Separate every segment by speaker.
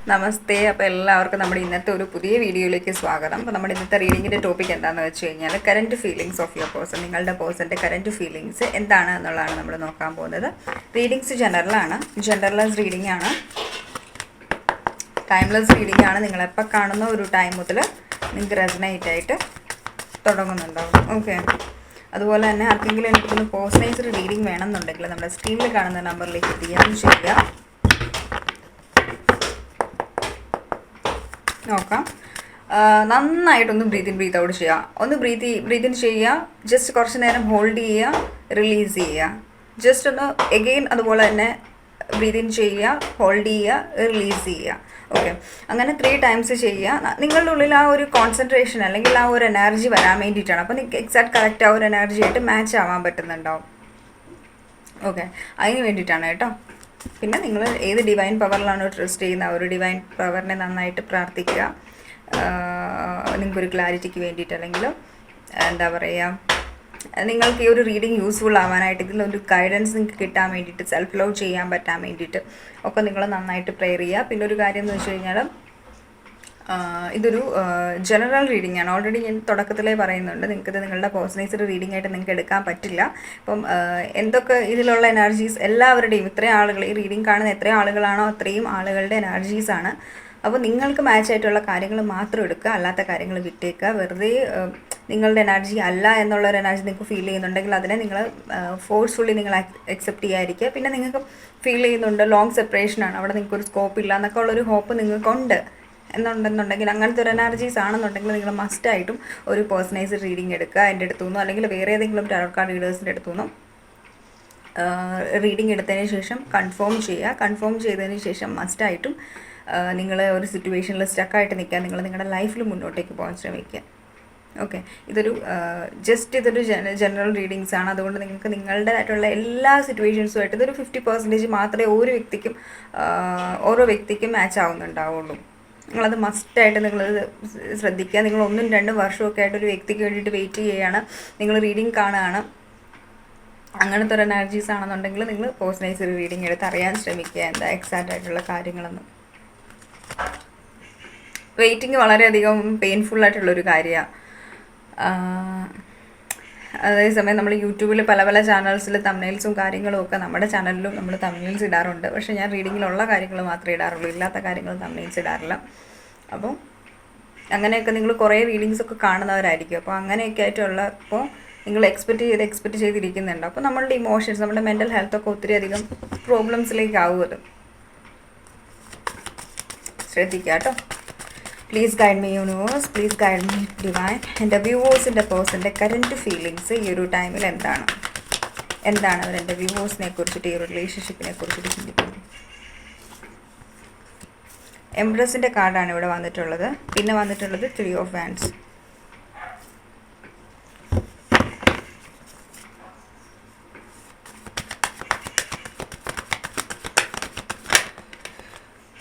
Speaker 1: നമസ്തേ. അപ്പോൾ എല്ലാവർക്കും നമ്മുടെ ഇന്നത്തെ ഒരു പുതിയ വീഡിയോയിലേക്ക് സ്വാഗതം. അപ്പോൾ നമ്മുടെ ഇന്നത്തെ റീഡിങ്ങിൻ്റെ ടോപ്പിക് എന്താണെന്ന് വെച്ച് കഴിഞ്ഞാൽ current feelings of your person. നിങ്ങളുടെ പേഴ്സൻ്റെ കറൻറ്റ് ഫീലിങ്സ് എന്താണ് എന്നുള്ളതാണ് നമ്മൾ നോക്കാൻ പോകുന്നത്. റീഡിങ്സ് ജനറലാണ്, ജനറലൈസ് റീഡിംഗ് ആണ്, ടൈംലെസ് റീഡിംഗ് ആണ്. നിങ്ങളെപ്പോൾ കാണുന്ന ഒരു ടൈം മുതൽ നിങ്ങൾക്ക് റെസനേറ്റ് ആയിട്ട് തുടങ്ങുന്നുണ്ടാവും. ഓക്കെ, അതുപോലെ തന്നെ ആർക്കെങ്കിലും എനിക്കൊന്ന് പേഴ്സണൈസ്ഡ് റീഡിംഗ് വേണമെന്നുണ്ടെങ്കിൽ നമ്മുടെ സ്ക്രീനിൽ കാണുന്ന നമ്പറിലേക്ക് DM ചെയ്യുക. നോക്കാം. നന്നായിട്ടൊന്ന് ബ്രീത്ത് ഔട്ട് ചെയ്യുക. ഒന്ന് ബ്രീത്ത് ഇൻ ചെയ്യുക. ജസ്റ്റ് കുറച്ച് നേരം ഹോൾഡ് ചെയ്യുക, റിലീസ് ചെയ്യുക. ജസ്റ്റ് ഒന്ന് എഗെയിൻ അതുപോലെ തന്നെ ബ്രീത്ത് ഇൻ ചെയ്യുക, ഹോൾഡ് ചെയ്യുക, റിലീസ് ചെയ്യുക. ഓക്കെ, അങ്ങനെ 3 ടൈംസ് ചെയ്യുക. നിങ്ങളുടെ ഉള്ളിൽ ആ ഒരു കോൺസെൻട്രേഷൻ അല്ലെങ്കിൽ ആ ഒരു എനർജി വരാൻ വേണ്ടിയിട്ടാണ്. അപ്പോൾ നിങ്ങൾക്ക് എക്സാക്ട് കറക്റ്റ് ആ ഒരു എനർജി ആയിട്ട് മാച്ച് ആവാൻ പറ്റുന്നുണ്ടാവും. ഓക്കെ, അതിന് വേണ്ടിയിട്ടാണ് കേട്ടോ. പിന്നെ നിങ്ങൾ ഏത് ഡിവൈൻ പവറിലാണോ ട്രസ്റ്റ് ചെയ്യുന്ന ആ ഒരു ഡിവൈൻ പവറിനെ നന്നായിട്ട് പ്രാർത്ഥിക്കുക. നിങ്ങൾക്കൊരു ക്ലാരിറ്റിക്ക് വേണ്ടിയിട്ട്, അല്ലെങ്കിൽ എന്താ പറയുക, നിങ്ങൾക്ക് ഈ ഒരു റീഡിങ് യൂസ്ഫുൾ ആവാനായിട്ട്, ഇതിലൊരു ഗൈഡൻസ് നിങ്ങൾക്ക് കിട്ടാൻ വേണ്ടിയിട്ട്, സെൽഫ് ലവ് ചെയ്യാൻ പറ്റാൻ വേണ്ടിയിട്ട് ഒക്കെ നിങ്ങൾ നന്നായിട്ട് പ്രെയർ ചെയ്യുക. പിന്നെ ഒരു കാര്യം എന്ന് വെച്ച് കഴിഞ്ഞാൽ ഇതൊരു ജനറൽ റീഡിംഗ് ആണ്. ഓൾറെഡി ഞാൻ തുടക്കത്തിലേ പറയുന്നുണ്ട്, നിങ്ങൾക്കിത് നിങ്ങളുടെ പേഴ്സണൈസ്ഡ് റീഡിംഗ് ആയിട്ട് നിങ്ങൾക്ക് എടുക്കാൻ പറ്റില്ല. അപ്പം എന്തൊക്കെ ഇതിലുള്ള എനർജീസ് എല്ലാവരുടെയും, ഇത്രയും ആളുകൾ ഈ റീഡിംഗ് കാണുന്ന എത്രയും ആളുകളാണോ അത്രയും ആളുകളുടെ എനർജീസാണ്. അപ്പോൾ നിങ്ങൾക്ക് മാച്ച് ആയിട്ടുള്ള കാര്യങ്ങൾ മാത്രം എടുക്കുക, അല്ലാത്ത കാര്യങ്ങൾ വിട്ടേക്കുക. വെറുതെ നിങ്ങളുടെ എനർജി അല്ല എന്നുള്ളൊരു എനർജി നിങ്ങൾക്ക് ഫീൽ ചെയ്യുന്നുണ്ടെങ്കിൽ അതിനെ നിങ്ങൾ ഫോഴ്സ്ഫുള്ളി നിങ്ങൾ അക്സെപ്റ്റ് ചെയ്യാതിരിക്കുക. പിന്നെ നിങ്ങൾക്ക് ഫീൽ ചെയ്യുന്നുണ്ട് ലോങ് സെപ്പറേഷനാണ്, അവിടെ നിങ്ങൾക്കൊരു സ്കോപ്പ് ഇല്ല എന്നൊക്കെ ഉള്ളൊരു ഹോപ്പ് നിങ്ങൾക്കുണ്ട് എന്നുണ്ടെന്നുണ്ടെങ്കിൽ, അങ്ങനത്തെ ഒരു എനർജീസ് ആണെന്നുണ്ടെങ്കിൽ നിങ്ങൾ മസ്റ്റായിട്ടും ഒരു പേഴ്സണൈസ്ഡ് റീഡിംഗ് എടുക്കുക. എൻ്റെ അടുത്തു നിന്നോ അല്ലെങ്കിൽ വേറെ ഏതെങ്കിലും ടാരോ കാർഡ് റീഡേഴ്സിൻ്റെ അടുത്തു നിന്നോ റീഡിംഗ് എടുത്തതിന് ശേഷം കൺഫേം ചെയ്യുക. കൺഫേം ചെയ്തതിന് ശേഷം മസ്റ്റായിട്ടും നിങ്ങൾ ഒരു സിറ്റുവേഷനിൽ സ്റ്റക്കായിട്ട് നിൽക്കുക. നിങ്ങൾ നിങ്ങളുടെ ലൈഫിൽ മുന്നോട്ടേക്ക് പോകാൻ ശ്രമിക്കുക. ഓക്കെ, ഇതൊരു ജനറൽ റീഡിങ്സ് ആണ്. അതുകൊണ്ട് നിങ്ങൾക്ക് നിങ്ങളുടേതായിട്ടുള്ള എല്ലാ സിറ്റുവേഷൻസുമായിട്ട് ഇതൊരു 50% മാത്രമേ ഓരോ വ്യക്തിക്കും മാച്ച് ആവുന്നുണ്ടാവുള്ളൂ. നിങ്ങളത് മസ്റ്റായിട്ട് നിങ്ങളത് ശ്രദ്ധിക്കുക. നിങ്ങൾ 1-2 വർഷമൊക്കെ ആയിട്ട് ഒരു വ്യക്തിക്ക് വേണ്ടിയിട്ട് വെയിറ്റ് ചെയ്യുകയാണ്, നിങ്ങൾ റീഡിംഗ് കാണുകയാണ്, അങ്ങനത്തെ ഒരു എനർജീസ് ആണെന്നുണ്ടെങ്കിൽ നിങ്ങൾ പേഴ്സണൈസ്ഡ് റീഡിംഗ് എടുത്ത് അറിയാൻ ശ്രമിക്കുക എന്താ എക്സാക്റ്റ് ആയിട്ടുള്ള കാര്യങ്ങളെന്ന്. വെയിറ്റിംഗ് വളരെയധികം പെയിൻഫുൾ ആയിട്ടുള്ളൊരു കാര്യമാണ്. അതേസമയം നമ്മൾ യൂട്യൂബിൽ പല പല ചാനൽസിൽ തംബ്നെയിൽസും കാര്യങ്ങളും ഒക്കെ നമ്മുടെ ചാനലിലും നമ്മൾ തംബ്നെയിൽസ് ഇടാറുണ്ട്. പക്ഷേ ഞാൻ റീഡിങ്ങിലുള്ള കാര്യങ്ങൾ മാത്രമേ ഇടാറുള്ളൂ, ഇല്ലാത്ത കാര്യങ്ങൾ തംബ്നെയിൽസ് ഇടാറില്ല. അപ്പോൾ അങ്ങനെയൊക്കെ നിങ്ങൾ കുറേ റീഡിങ്സൊക്കെ കാണുന്നവരായിരിക്കും. അപ്പോൾ അങ്ങനെയൊക്കെ ആയിട്ടുള്ള ഇപ്പോൾ നിങ്ങൾ എക്സ്പെക്റ്റ് ചെയ്തിരിക്കുന്നുണ്ട്. അപ്പോൾ നമ്മളുടെ ഇമോഷൻസ്, നമ്മുടെ മെൻ്റൽ ഹെൽത്തൊക്കെ ഒത്തിരി അധികം പ്രോബ്ലംസിലേക്ക് ആവുമത്. ശ്രദ്ധിക്കുക കേട്ടോ. Please guide me universe, please guide me divine. എൻ്റെ വ്യൂവേഴ്സിൻ്റെ പേഴ്സൻ്റെ കറൻറ്റ് ഫീലിങ്സ് ഈ ഒരു ടൈമിൽ എന്താണ് അവരെൻ്റെ വ്യൂവേഴ്സിനെ കുറിച്ചിട്ട്, ഈ ഒരു റിലേഷൻഷിപ്പിനെ കുറിച്ചിട്ട് ചിന്തിക്കുന്നത്. എംപ്രസിൻ്റെ കാർഡാണ് ഇവിടെ വന്നിട്ടുള്ളത്. പിന്നെ വന്നിട്ടുള്ളത് 3 of wands.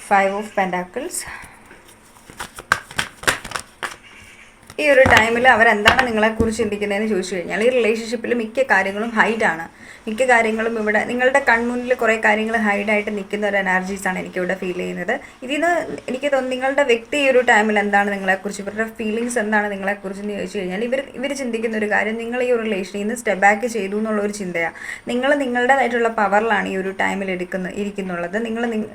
Speaker 1: Five of Pentacles. ഈ ഒരു ടൈമിൽ അവരെന്താണ് നിങ്ങളെക്കുറിച്ച് ചിന്തിക്കുന്നതെന്ന് ചോദിച്ചു കഴിഞ്ഞാൽ, ഈ റിലേഷൻഷിപ്പിൽ മിക്ക കാര്യങ്ങളും ഹൈഡാണ്. മിക്ക കാര്യങ്ങളും ഇവിടെ നിങ്ങളുടെ കൺമുന്നിൽ കുറേ കാര്യങ്ങൾ ഹൈഡായിട്ട് നിൽക്കുന്ന ഒരു എനർജീസാണ് എനിക്കിവിടെ ഫീൽ ചെയ്യുന്നത്. ഇതിന് എനിക്ക് തോന്നുന്നു നിങ്ങളുടെ വ്യക്തി ഈ ഒരു ടൈമിൽ എന്താണ് നിങ്ങളെക്കുറിച്ച്, ഇവരുടെ ഫീലിങ്സ് എന്താണ് നിങ്ങളെക്കുറിച്ച് എന്ന് ചോദിച്ചു കഴിഞ്ഞാൽ, ഇവർ ചിന്തിക്കുന്ന ഒരു കാര്യം, നിങ്ങൾ ഈ ഒരു റിലേഷനിൽ നിന്ന് സ്റ്റെപ്പ് ബാക്ക് ചെയ്തു എന്നുള്ളൊരു ചിന്തയാണ്. നിങ്ങൾ നിങ്ങളുടേതായിട്ടുള്ള പവറിലാണ് ഈ ഒരു ടൈമിൽ ഇരിക്കുന്നുള്ളത്.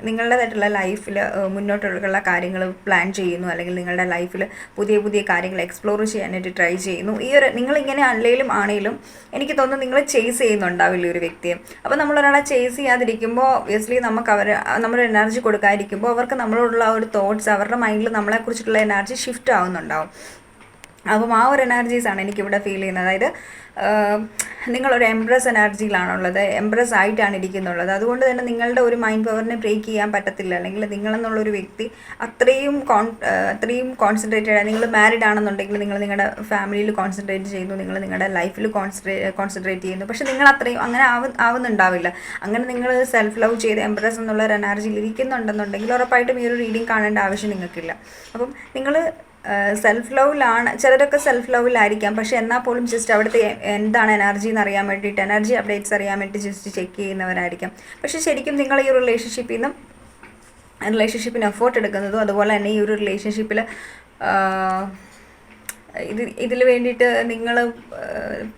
Speaker 1: നിങ്ങളുടേതായിട്ടുള്ള ലൈഫിൽ മുന്നോട്ടുള്ള കാര്യങ്ങൾ പ്ലാൻ ചെയ്യുന്നു, അല്ലെങ്കിൽ നിങ്ങളുടെ ലൈഫിൽ പുതിയ പുതിയ കാര്യങ്ങൾ എക്സ്പ്ലോർ ചെയ്യാനായിട്ട് ട്രൈ ചെയ്യുന്നു. ഈ ഒരു നിങ്ങളിങ്ങനെ ആണെങ്കിലും എനിക്ക് തോന്നുന്നു നിങ്ങൾ ചേസ് ചെയ്യുന്നുണ്ടാവില്ല ഒരു വ്യക്തിയെ. അപ്പോൾ നമ്മളൊരാളെ ചേസ് ചെയ്യാതിരിക്കുമ്പോൾ ഒബ്വിയസ്ലി നമ്മൾ എനർജി കൊടുക്കാതിരിക്കുമ്പോൾ അവർക്ക് നമ്മളോടുള്ള ഒരു തോട്ട്സ്, അവരുടെ മൈൻഡിൽ നമ്മളെക്കുറിച്ചിട്ടുള്ള എനർജി ഷിഫ്റ്റ് ആവുന്നുണ്ടാവും. അപ്പം ആ ഒരു എനർജീസാണ് എനിക്കിവിടെ ഫീൽ ചെയ്യുന്നത്. അതായത് നിങ്ങളൊരു എംപ്രസ് എനർജിയിലാണുള്ളത്, എംപ്രസ് ആയിട്ടാണ് ഇരിക്കുന്നുള്ളത്. അതുകൊണ്ട് തന്നെ നിങ്ങളുടെ ഒരു മൈൻഡ് പവറിനെ ബ്രേക്ക് ചെയ്യാൻ പറ്റത്തില്ല. അല്ലെങ്കിൽ നിങ്ങളെന്നുള്ളൊരു വ്യക്തി അത്രയും കോൺസെൻട്രേറ്റഡ് ആണ്. നിങ്ങൾ മാരീഡ് ആണെന്നുണ്ടെങ്കിൽ നിങ്ങൾ നിങ്ങളുടെ ഫാമിലിയിൽ കോൺസെൻട്രേറ്റ് ചെയ്യുന്നു, നിങ്ങൾ നിങ്ങളുടെ ലൈഫിൽ കോൺസെൻട്രേറ്റ് ചെയ്യുന്നു. പക്ഷേ നിങ്ങൾ അത്രയും അങ്ങനെ ആവുന്നുണ്ടാവില്ല. അങ്ങനെ നിങ്ങൾ സെൽഫ് ലവ് ചെയ്ത് എംപ്രസ് എന്നുള്ള ഒരു എനർജിയിൽ ഇരിക്കുന്നുണ്ടെന്നുണ്ടെങ്കിൽ ഉറപ്പായിട്ടും ഈ ഒരു റീഡിങ് കാണേണ്ട ആവശ്യം നിങ്ങൾക്കില്ല. അപ്പം നിങ്ങൾ സെൽഫ് ലവിലാണ്, ചിലരൊക്കെ സെൽഫ് ലവിലായിരിക്കാം. പക്ഷേ എന്നാൽ പോലും ജസ്റ്റ് അവിടുത്തെ എന്താണ് എനർജി എന്ന് അറിയാൻ വേണ്ടിയിട്ട്, എനർജി അപ്ഡേറ്റ്സ് അറിയാൻ വേണ്ടി ജസ്റ്റ് ചെക്ക് ചെയ്യുന്നവരായിരിക്കാം. പക്ഷേ ശരിക്കും നിങ്ങൾ ഈ റിലേഷൻഷിപ്പിൽ നിന്നും റിലേഷൻഷിപ്പിന് എഫേർട്ട് എടുക്കുന്നതും അതുപോലെ തന്നെ ഈ ഒരു റിലേഷൻഷിപ്പിൽ ഇതിൽ വേണ്ടിയിട്ട് നിങ്ങൾ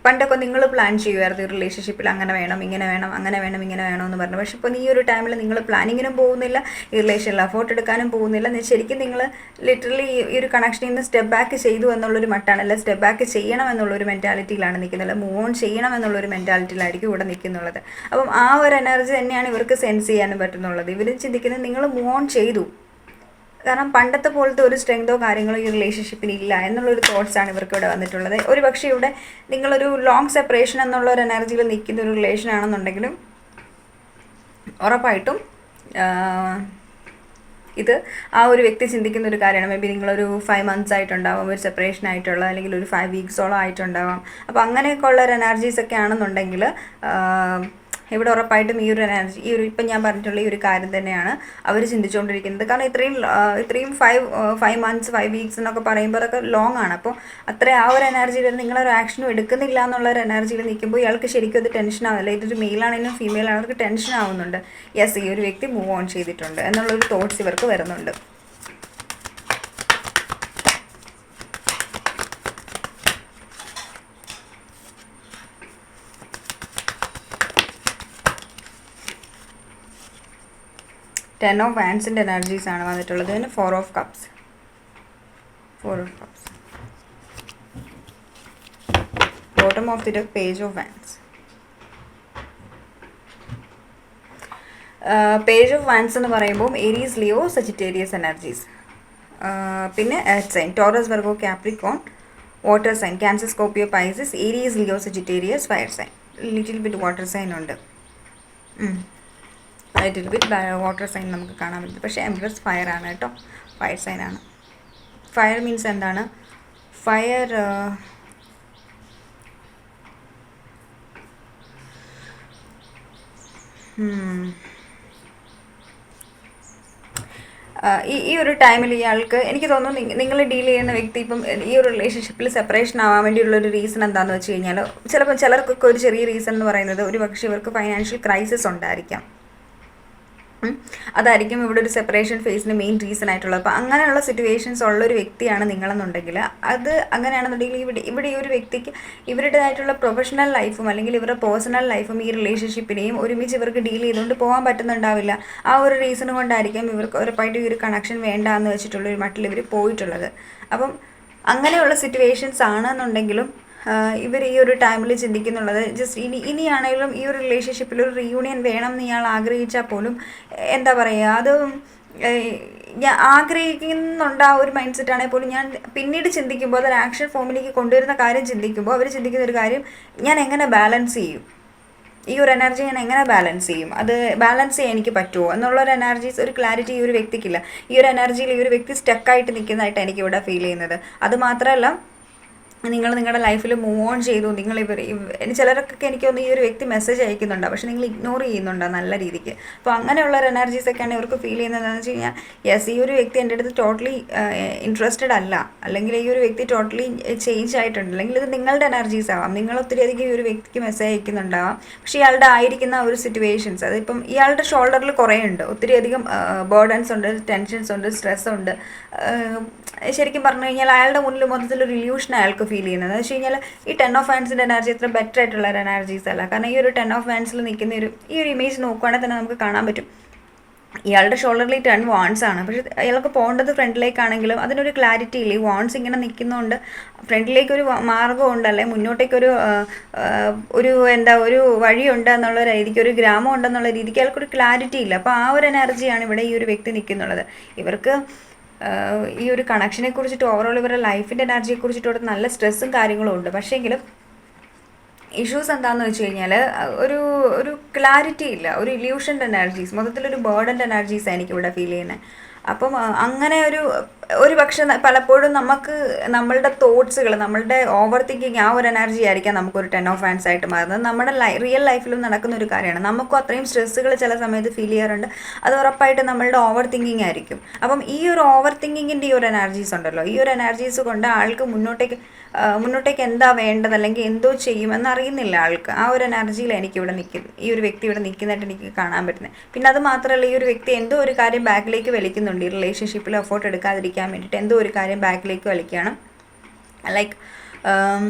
Speaker 1: പണ്ടൊക്കെ നിങ്ങൾ പ്ലാൻ ചെയ്യുമായിരുന്നു ഈ റിലേഷൻഷിപ്പിൽ അങ്ങനെ വേണം ഇങ്ങനെ വേണം അങ്ങനെ വേണം ഇങ്ങനെ വേണം എന്ന് പറഞ്ഞു. പക്ഷെ ഇപ്പോൾ ഈ ഒരു ടൈമിൽ നിങ്ങൾ പ്ലാനിങ്ങിനും പോകുന്നില്ല, ഈ റിലേഷനിൽ എഫോർട്ട് എടുക്കാനും പോകുന്നില്ല. ശരിക്കും നിങ്ങൾ ലിറ്ററലി ഈ ഒരു കണക്ഷനിൽ നിന്ന് സ്റ്റെപ്പ് ബാക്ക് ചെയ്തു എന്നുള്ളൊരു മട്ടാണ്, അല്ല സ്റ്റെപ്പ് ബാക്ക് ചെയ്യണം എന്നുള്ളൊരു മെൻറ്റാലിറ്റിയിലാണ് നിൽക്കുന്നത്, മൂവ് ഓൺ ചെയ്യണം എന്നുള്ളൊരു മെൻറ്റാലിറ്റിയിലായിരിക്കും ഇവിടെ നിൽക്കുന്നുള്ളത്. അപ്പം ആ ഒരു എനർജി തന്നെയാണ് ഇവർക്ക് സെൻസ് ചെയ്യാനും പറ്റുന്നുള്ളത്. ഇവർ ചിന്തിക്കുന്നത് നിങ്ങൾ മൂവ് ഓൺ ചെയ്തു, കാരണം പണ്ടത്തെ പോലത്തെ ഒരു സ്ട്രെങ്തോ കാര്യങ്ങളോ ഈ റിലേഷൻഷിപ്പിന് ഇല്ല എന്നുള്ളൊരു തോട്ട്സാണ് ഇവർക്ക് ഇവിടെ വന്നിട്ടുള്ളത്. ഒരു പക്ഷേ ഇവിടെ നിങ്ങളൊരു ലോങ് സെപ്പറേഷൻ എന്നുള്ള ഒരു എനർജിയിൽ നിൽക്കുന്ന ഒരു റിലേഷൻ ആണെന്നുണ്ടെങ്കിലും ഉറപ്പായിട്ടും ഇത് ആ ഒരു വ്യക്തി ചിന്തിക്കുന്ന ഒരു കാര്യമാണ്. മേ ബി നിങ്ങളൊരു 5 months ആയിട്ടുണ്ടാവാം ഒരു സെപ്പറേഷൻ ആയിട്ടുള്ള, അല്ലെങ്കിൽ ഒരു 5 weeksോളം ആയിട്ടുണ്ടാവാം. അപ്പോൾ അങ്ങനെയൊക്കെ ഉള്ള ഒരു എനർജീസൊക്കെ ആണെന്നുണ്ടെങ്കിൽ ഇവിടെ ഉറപ്പായിട്ടും ഈ ഒരു എനർജി, ഈ ഒരു ഇപ്പം ഞാൻ പറഞ്ഞിട്ടുള്ള ഈ ഒരു കാര്യം തന്നെയാണ് അവർ ചിന്തിച്ചുകൊണ്ടിരിക്കുന്നത്. കാരണം ഇത്രയും 5 months 5 weeks എന്നൊക്കെ പറയുമ്പോൾ അതൊക്കെ ലോങ് ആണ്. അപ്പോൾ അത്ര ആ ഒരു എനർജിയിൽ നിങ്ങളൊരു ആക്ഷനും എടുക്കുന്നില്ല എന്നുള്ള ഒരു എനർജിയിൽ നിൽക്കുമ്പോൾ ഇയാൾക്ക് ശരിക്കും അത് ടെൻഷൻ ആവില്ല. ഇതൊരു മെയിലാണെങ്കിലും ഫീമെയിൽ ആണെങ്കിലും അവർക്ക് ടെൻഷൻ ആവുന്നുണ്ട്. യെസ്, ഈ ഒരു വ്യക്തി മൂവ് ഓൺ ചെയ്തിട്ടുണ്ട് എന്നുള്ളൊരു തോട്ട്സ് ഇവർക്ക് വരുന്നുണ്ട്. Ten of Wands എനർജീസാണ് വന്നിട്ടുള്ളത്. പിന്നെ 4 of Cups. Bottom of the deck, Page of Wands. Page of Wands എന്ന് പറയുമ്പോൾ ഏരീസ്, ലിയോ, സജിറ്റേറിയസ് എനർജീസ്. പിന്നെ earth sign, Taurus, Virgo, Capricorn, water sign, Cancer, Scorpio, Pisces, Aries, Leo, Sagittarius, fire sign. Little bit water sign ഉണ്ട്, little bit water sign നമുക്ക് കാണാൻ പറ്റും. പക്ഷേ Empress fire ആണ് കേട്ടോ, ഫയർ സൈൻ ആണ്. Fire means എന്താണ്? ഫയർ ഈ ഒരു ടൈമിൽ ഇയാൾക്ക് എനിക്ക് തോന്നുന്നു നിങ്ങൾ ഡീൽ ചെയ്യുന്ന വ്യക്തി ഇപ്പം ഈ ഒരു റിലേഷൻഷിപ്പിൽ സെപ്പറേഷൻ ആവാൻ വേണ്ടിയുള്ളൊരു റീസൺ എന്താണെന്ന് വെച്ച് കഴിഞ്ഞാൽ, ചിലപ്പോൾ ചിലർക്കൊക്കെ ഒരു ചെറിയ റീസൺ എന്ന് പറയുന്നത് ഒരു പക്ഷേ ഇവർക്ക് ഫൈനാൻഷ്യൽ ക്രൈസിസ് ഉണ്ടായിരിക്കാം. അതായിരിക്കും ഇവിടെ ഒരു സെപ്പറേഷൻ ഫേസിന് മെയിൻ റീസൺ ആയിട്ടുള്ളത്. അപ്പോൾ അങ്ങനെയുള്ള സിറ്റുവേഷൻസ് ഉള്ളൊരു വ്യക്തിയാണ് നിങ്ങളെന്നുണ്ടെങ്കിൽ, അത് അങ്ങനെയാണെന്നുണ്ടെങ്കിൽ ഇവിടെ ഈ ഒരു വ്യക്തിക്ക് ഇവരുടേതായിട്ടുള്ള പ്രൊഫഷണൽ ലൈഫും അല്ലെങ്കിൽ ഇവരുടെ പേഴ്സണൽ ലൈഫും ഈ റിലേഷൻഷിപ്പിനെയും ഒരുമിച്ച് ഇവർക്ക് ഡീൽ ചെയ്തുകൊണ്ട് പോകാൻ പറ്റുന്നുണ്ടാവില്ല. ആ ഒരു റീസൺ കൊണ്ടായിരിക്കും ഇവർക്ക് ഉറപ്പായിട്ട് ഈ ഒരു കണക്ഷൻ വേണ്ട എന്ന് വെച്ചിട്ടുള്ളൊരു മട്ടിൽ ഇവർ പോയിട്ടുള്ളത്. അപ്പം അങ്ങനെയുള്ള സിറ്റുവേഷൻസ് ആണെന്നുണ്ടെങ്കിലും ഇവർ ഈ ഒരു ടൈമിൽ ചിന്തിക്കുന്നുള്ളത് ജസ്റ്റ് ഇനിയാണെങ്കിലും ഈ ഒരു റിലേഷൻഷിപ്പിൽ ഒരു റീയൂണിയൻ വേണം എന്ന് ഇയാൾ ആഗ്രഹിച്ചാൽ പോലും എന്താ പറയുക, അത് ഞാൻ ആഗ്രഹിക്കുന്നുണ്ട് ആ ഒരു മൈൻഡ് സെറ്റ് ആണെങ്കിൽ പോലും ഞാൻ പിന്നീട് ചിന്തിക്കുമ്പോൾ അതൊരു ആക്ഷൻ ഫോമിലേക്ക് കൊണ്ടുവരുന്ന കാര്യം ചിന്തിക്കുമ്പോൾ അവർ ചിന്തിക്കുന്ന ഒരു കാര്യം, ഞാൻ എങ്ങനെ ബാലൻസ് ചെയ്യും ഈ ഒരു എനർജി, ഞാൻ എങ്ങനെ ബാലൻസ് ചെയ്യും, അത് ബാലൻസ് ചെയ്യാൻ എനിക്ക് പറ്റുമോ എന്നുള്ളൊരു എനർജീസ്, ഒരു ക്ലാരിറ്റി ഈ ഒരു വ്യക്തിക്കില്ല. ഈ ഒരു എനർജിയിൽ ഈ ഒരു വ്യക്തി സ്റ്റക്കായിട്ട് നിൽക്കുന്നതായിട്ട് എനിക്ക് ഇവിടെ ഫീൽ ചെയ്യുന്നത്. അത് മാത്രമല്ല, നിങ്ങൾ നിങ്ങളുടെ ലൈഫിൽ മൂവ് ഓൺ ചെയ്തു, നിങ്ങൾ ചിലരൊക്കെ എനിക്ക് തോന്നുന്നു ഈ ഒരു വ്യക്തി മെസ്സേജ് അയക്കുന്നുണ്ടോ, പക്ഷെ നിങ്ങൾ ഇഗ്നോർ ചെയ്യുന്നുണ്ടോ നല്ല രീതിക്ക്. അപ്പോൾ അങ്ങനെയുള്ള ഒരു എനർജീസൊക്കെയാണ് ഇവർക്ക് ഫീൽ ചെയ്യുന്നത്. എന്താണെന്ന് വെച്ച് കഴിഞ്ഞാൽ, യെസ്, ഈ ഒരു വ്യക്തി എൻ്റെ അടുത്ത് ടോട്ടലി ഇൻട്രസ്റ്റഡ് അല്ല, അല്ലെങ്കിൽ ഈ ഒരു വ്യക്തി ടോട്ടലി ചേഞ്ച് ആയിട്ടുണ്ട്, അല്ലെങ്കിൽ ഇത് നിങ്ങളുടെ എനർജീസ് ആവാം. നിങ്ങൾ ഒത്തിരി അധികം ഈ ഒരു വ്യക്തിക്ക് മെസ്സേജ് അയക്കുന്നുണ്ടാവാം. പക്ഷേ ഇയാളുടെ ആയിരിക്കുന്ന ഒരു സിറ്റുവേഷൻസ്, അതിപ്പം ഇയാളുടെ ഷോൾഡറിൽ കുറേ ഉണ്ട്, ഒത്തിരി അധികം ബേർഡൻസ് ഉണ്ട്, ടെൻഷൻസ് ഉണ്ട്, സ്ട്രെസ് ഉണ്ട്. ശരിക്കും പറഞ്ഞു കഴിഞ്ഞാൽ അയാളുടെ മുന്നിൽ മൊത്തത്തിലൊരു ഇല്യൂഷൻ അയാൾക്ക് ഫീൽ ചെയ്യുന്നത്. എന്ന് വെച്ച് കഴിഞ്ഞാൽ ഈ 10 of Wands എനർജി അത്ര ബെറ്റർ ആയിട്ടുള്ള ഒരു എനർജീസ് അല്ല. കാരണം ഈ ഒരു 10 of Wands നിൽക്കുന്ന ഈ ഒരു ഇമേജ് നോക്കുവാണെങ്കിൽ തന്നെ നമുക്ക് കാണാൻ പറ്റും, ഇയാളുടെ ഷോൾഡറിൽ 10 wands ആണ്. പക്ഷേ അയാൾക്ക് പോകേണ്ടത് ഫ്രണ്ടിലേക്കാണെങ്കിലും അതിനൊരു ക്ലാരിറ്റി ഇല്ല. ഈ വാൺസ് ഇങ്ങനെ നിൽക്കുന്നതുകൊണ്ട് ഫ്രണ്ടിലേക്കൊരു മാർഗ്ഗമുണ്ട്, അല്ലെങ്കിൽ മുന്നോട്ടേക്കൊരു ഒരു വഴിയുണ്ട് എന്നുള്ള രീതിക്ക്, ഒരു ഗ്രാമം ഉണ്ടെന്നുള്ള രീതിക്ക് അയാൾക്കൊരു ക്ലാരിറ്റി ഇല്ല. അപ്പോൾ ആ ഒരു എനർജിയാണ് ഇവിടെ ഈ ഒരു വ്യക്തി നിൽക്കുന്നുള്ളത്. ഇവർക്ക് ഈ ഒരു കണക്ഷനെ കുറിച്ചിട്ട് ഓവറോൾ ഇവരുടെ ലൈഫിൻ്റെ എനർജിയെ കുറിച്ചിട്ട് നല്ല സ്ട്രെസ്സും കാര്യങ്ങളും ഉണ്ട്. പക്ഷേങ്കിലും ഇഷ്യൂസ് എന്താണെന്ന് വെച്ച് കഴിഞ്ഞാൽ ഒരു ക്ലാരിറ്റി ഇല്ല, ഒരു ഇല്യൂഷൻ്റെ എനർജീസ്, മൊത്തത്തിലൊരു ബേർഡൻ്റെ എനർജീസാണ് എനിക്കിവിടെ ഫീൽ ചെയ്യുന്നത്. അപ്പം അങ്ങനെ ഒരു പക്ഷെ പലപ്പോഴും നമുക്ക് നമ്മളുടെ തോട്ട്സുകൾ, നമ്മളുടെ ഓവർ തിങ്കിങ്, ആ ഒരു എനർജി ആയിരിക്കാം നമുക്കൊരു 10 ഓഫ് ഹാൻഡ്സ് ആയിട്ട് മാറുന്നത്. നമ്മുടെ റിയൽ ലൈഫിലും നടക്കുന്ന ഒരു കാര്യമാണ്. നമുക്കും അത്രയും സ്ട്രെസ്സുകൾ ചില സമയത്ത് ഫീൽ ചെയ്യാറുണ്ട്. അത് ഉറപ്പായിട്ട് നമ്മളുടെ ഓവർ തിങ്കിങ് ആയിരിക്കും. അപ്പം ഈ ഒരു ഓവർ തിങ്കിങ്ങിൻ്റെ ഈ ഒരു എനർജീസ് ഉണ്ടല്ലോ, ഈ ഒരു എനർജീസ് കൊണ്ട് ആൾക്ക് മുന്നോട്ടേക്ക് എന്താ വേണ്ടത് അല്ലെങ്കിൽ എന്തോ ചെയ്യുമെന്ന് അറിയുന്നില്ല ആൾക്ക്. ആ ഒരു എനർജിയിൽ എനിക്കിവിടെ ഈ ഒരു വ്യക്തി ഇവിടെ നിൽക്കുന്നതായിട്ട് എനിക്ക് കാണാൻ പറ്റുന്നത്. പിന്നെ അത് മാത്രമല്ല, ഈ ഒരു വ്യക്തി എന്തോ ഒരു കാര്യം ബാക്കിലേക്ക് വലിക്കുന്നുണ്ട്. ഈ റിലേഷൻഷിപ്പിൽ എഫോർട്ട് എടുക്കാതിരിക്കാൻ വേണ്ടിയിട്ട് എന്തോ ഒരു കാര്യം ബാക്കിലേക്ക് വലിക്കുകയാണ്. ലൈക്ക്